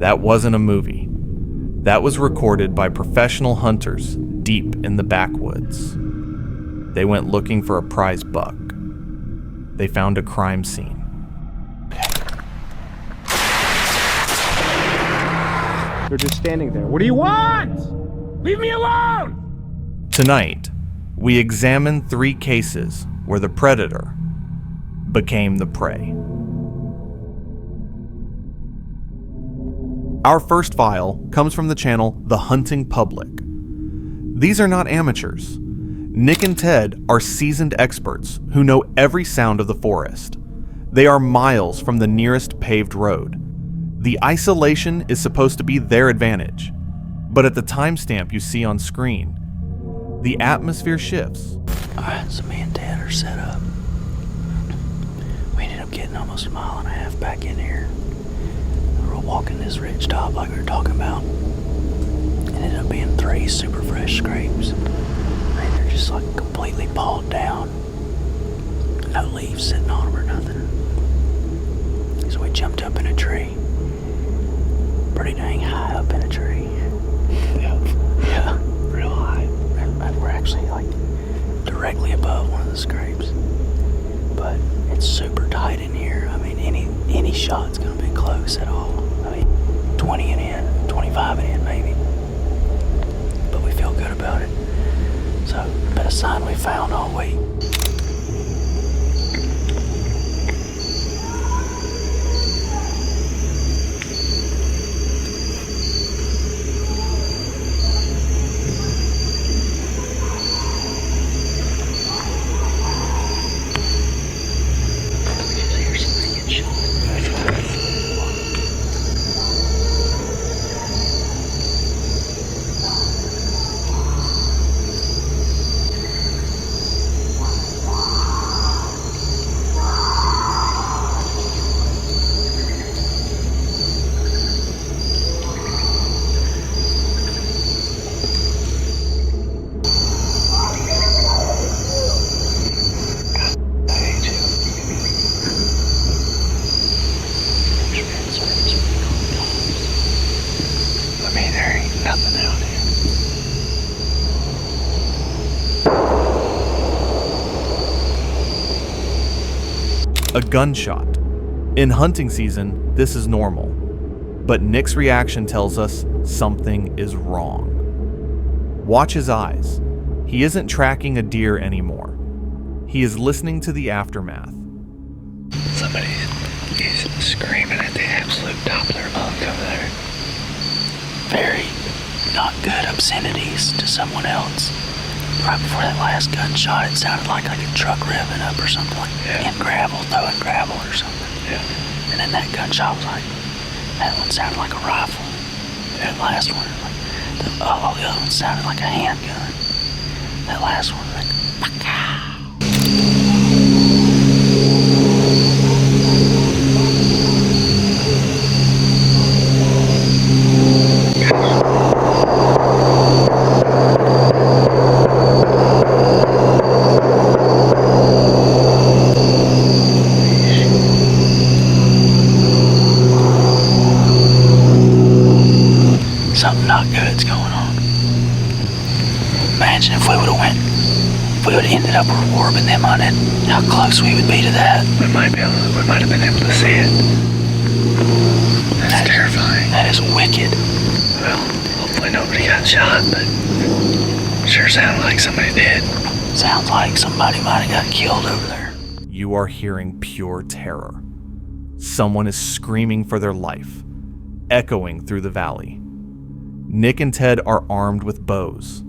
That wasn't a movie. That was recorded by professional hunters deep in the backwoods. They went looking for a prize buck. They found a crime scene. They're just standing there. What do you want? Leave me alone! Tonight, we examine 3 cases where the predator became the prey. Our first file comes from the channel The Hunting Public. These are not amateurs. Nick and Ted are seasoned experts who know every sound of the forest. They are miles from the nearest paved road. The isolation is supposed to be their advantage, but at the timestamp you see on screen, the atmosphere shifts. Alright, so me and Ted are set up. We ended up getting almost a mile and a half back in here. We're walking this ridgetop like we were talking about. It ended up being 3 super fresh scrapes. They're just like completely pawed down. No leaves sitting on them or nothing. So we jumped up in a tree. Pretty dang high up in a tree. Yeah. Real high. And we're actually like directly above one of the scrapes. But it's super tight in here. I mean, any shot's gonna be close at all. I mean, 20 and in, 25 and in maybe. But we feel good about it. So, been a sign we found all week. A gunshot. In hunting season, this is normal. But Nick's reaction tells us something is wrong. Watch his eyes. He isn't tracking a deer anymore. He is listening to the aftermath. Somebody is screaming at the absolute top of their lungs over there. Very not good obscenities to someone else. Right before that last gunshot, it sounded like a truck revving up or something, like in gravel, throwing gravel or something. Yeah. And then that gunshot was like, that one sounded like a rifle. That last one, all the other ones sounded like a handgun. That last one, like, something not good's going on. Imagine if we would have ended up warping them on it, how close we would be to that. We might have been able to see it. That's terrifying. That is wicked. Well, hopefully nobody got shot, but sure sounded like somebody did. Sounds like somebody might have got killed over there. You are hearing pure terror. Someone is screaming for their life, echoing through the valley. Nick and Ted are armed with bows.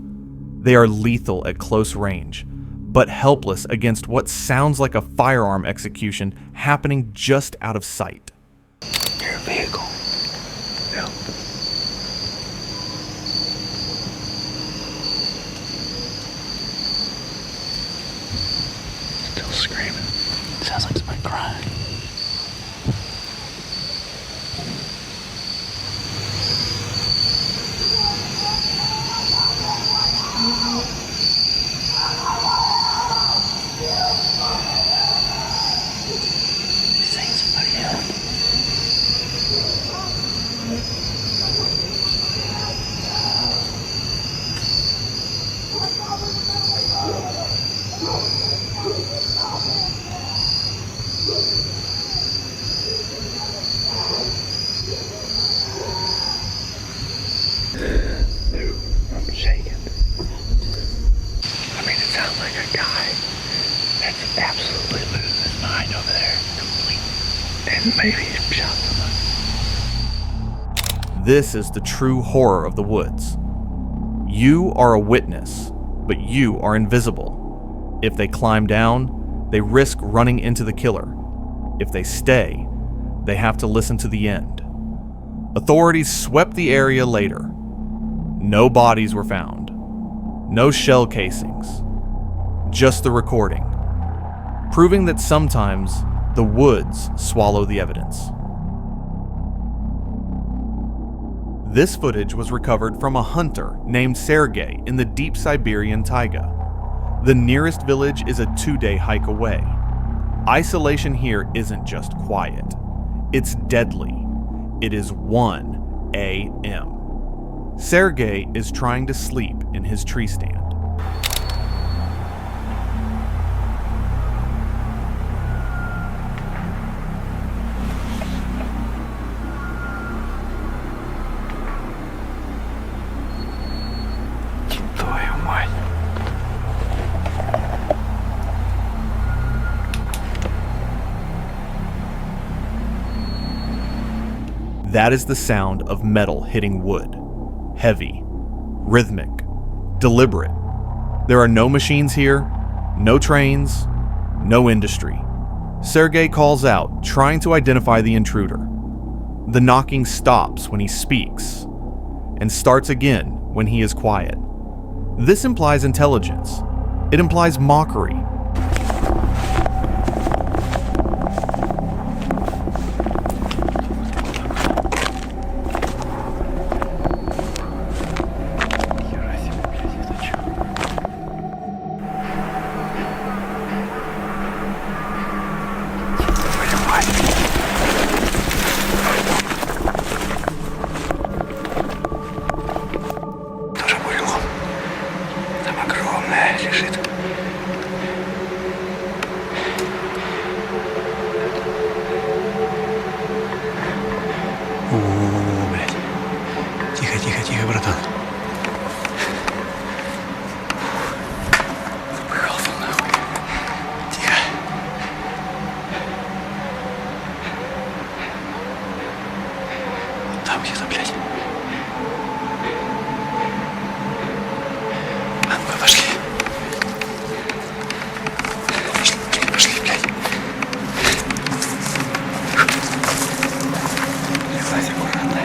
They are lethal at close range, but helpless against what sounds like a firearm execution happening just out of sight. Your vehicle. Yeah. Still screaming. Sounds like somebody crying. He's saying somebody else. and maybe shot someone. This is the true horror of the woods. You are a witness, but you are invisible. If they climb down, they risk running into the killer. If they stay, they have to listen to the end. Authorities swept the area later. No bodies were found. No shell casings. Just the recording, proving that sometimes the woods swallow the evidence. This footage was recovered from a hunter named Sergei in the deep Siberian taiga. The nearest village is a 2-day hike away. Isolation here isn't just quiet. It's deadly. It is 1 a.m. Sergei is trying to sleep in his tree stand. That is the sound of metal hitting wood. Heavy, rhythmic, deliberate. There are no machines here, no trains, no industry. Sergei calls out, trying to identify the intruder. The knocking stops when he speaks, and starts again when he is quiet. This implies intelligence. It implies mockery. Тихо, братан. Запыхался нахуй. Тихо. Там где-то, блядь. А ну-ка, пошли. Пошли, блядь. Лезай аккуратно.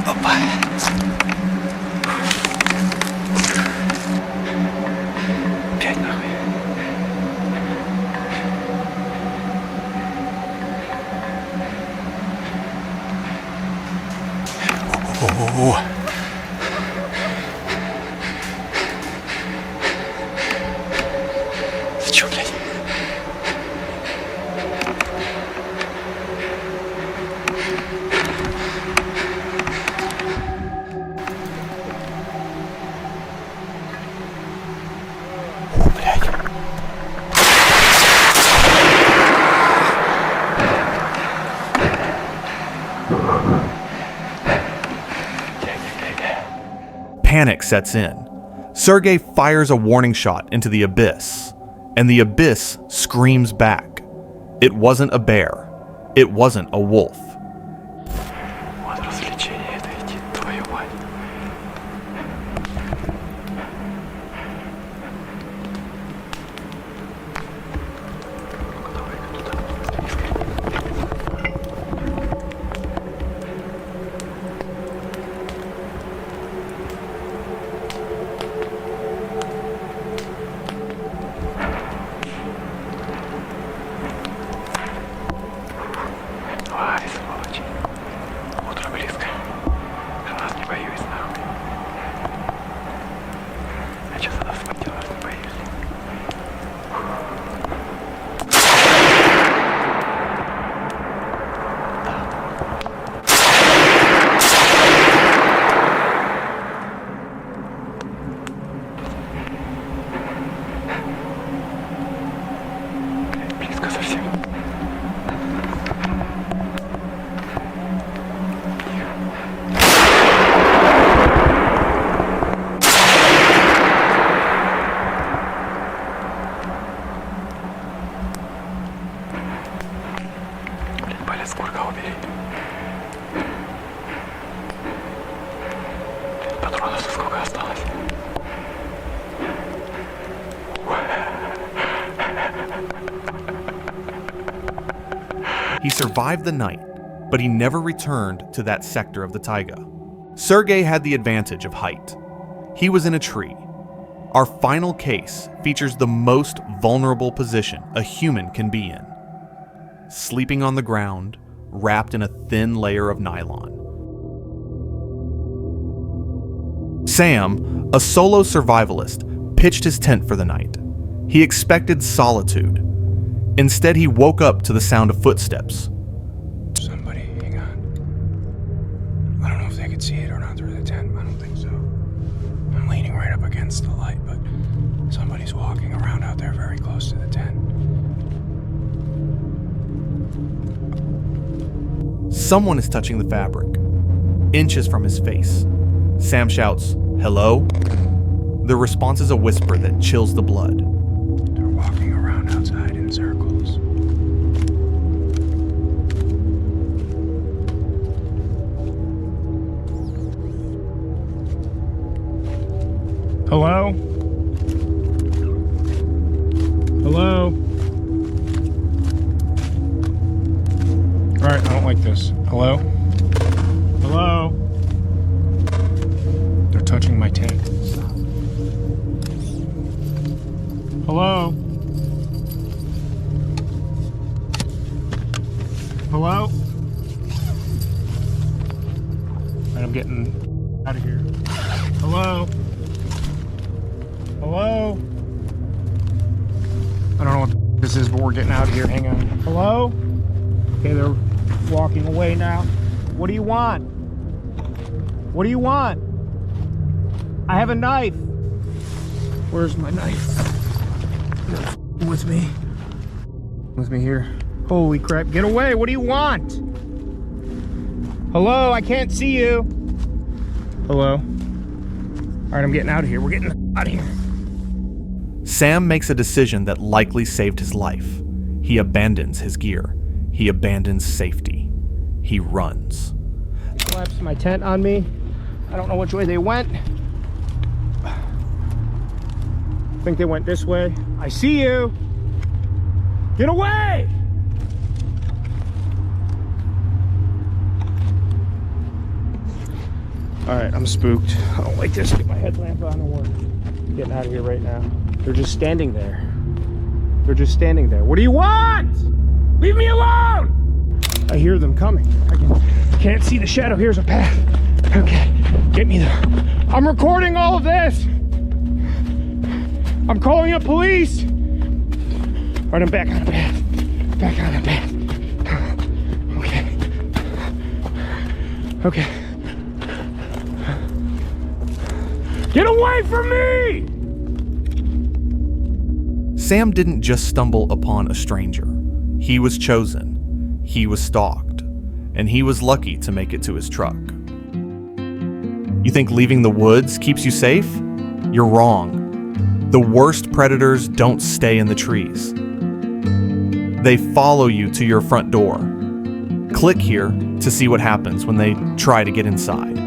Опа. Опять нахуй. О-о-о-о. Ты чё, блядь? Panic sets in. Sergei fires a warning shot into the abyss, and the abyss screams back. It wasn't a bear. It wasn't a wolf. Вот развлечение это идти, твою мать. Ну-ка, давай-ка туда. Давай, He survived the night, but he never returned to that sector of the taiga. Sergei had the advantage of height. He was in a tree. Our final case features the most vulnerable position a human can be in. Sleeping on the ground, wrapped in a thin layer of nylon. Sam, a solo survivalist, pitched his tent for the night. He expected solitude. Instead, he woke up to the sound of footsteps. Somebody, hang on. I don't know if they could see it or not through the tent. I don't think so. I'm leaning right up against the light, but somebody's walking around out there very close to the tent. Someone is touching the fabric, inches from his face. Sam shouts, "Hello?" The response is a whisper that chills the blood. They're walking around outside in circles. Hello? Hello? Alright, I don't like this. Hello? Hello? They're touching my tent. Hello? Hello? Alright, I'm getting out of here. Hello? Hello? I don't know what this is, but we're getting out of here. Hang on. Hello? Okay, they're walking away now. What do you want? What do you want? I have a knife. Where's my knife? With me. With me here. Holy crap. Get away. What do you want? Hello? I can't see you. Hello? Alright, I'm getting out of here. We're getting out of here. Sam makes a decision that likely saved his life. He abandons his gear. He abandons safety. He runs. Collapsed my tent on me. I don't know which way they went. I think they went this way. I see you. Get away! Alright, I'm spooked. I don't like this. Get my headlamp on and work. Getting out of here right now. They're just standing there. They're just standing there. What do you want? Leave me alone! I hear them coming. I can't see the shadow. Here's a path. Okay, get me there. I'm recording all of this. I'm calling up police. All right, I'm back on the path. Back on the path. Okay. Okay. Get away from me! Sam didn't just stumble upon a stranger. He was chosen. He was stalked. And he was lucky to make it to his truck. You think leaving the woods keeps you safe? You're wrong. The worst predators don't stay in the trees. They follow you to your front door. Click here to see what happens when they try to get inside.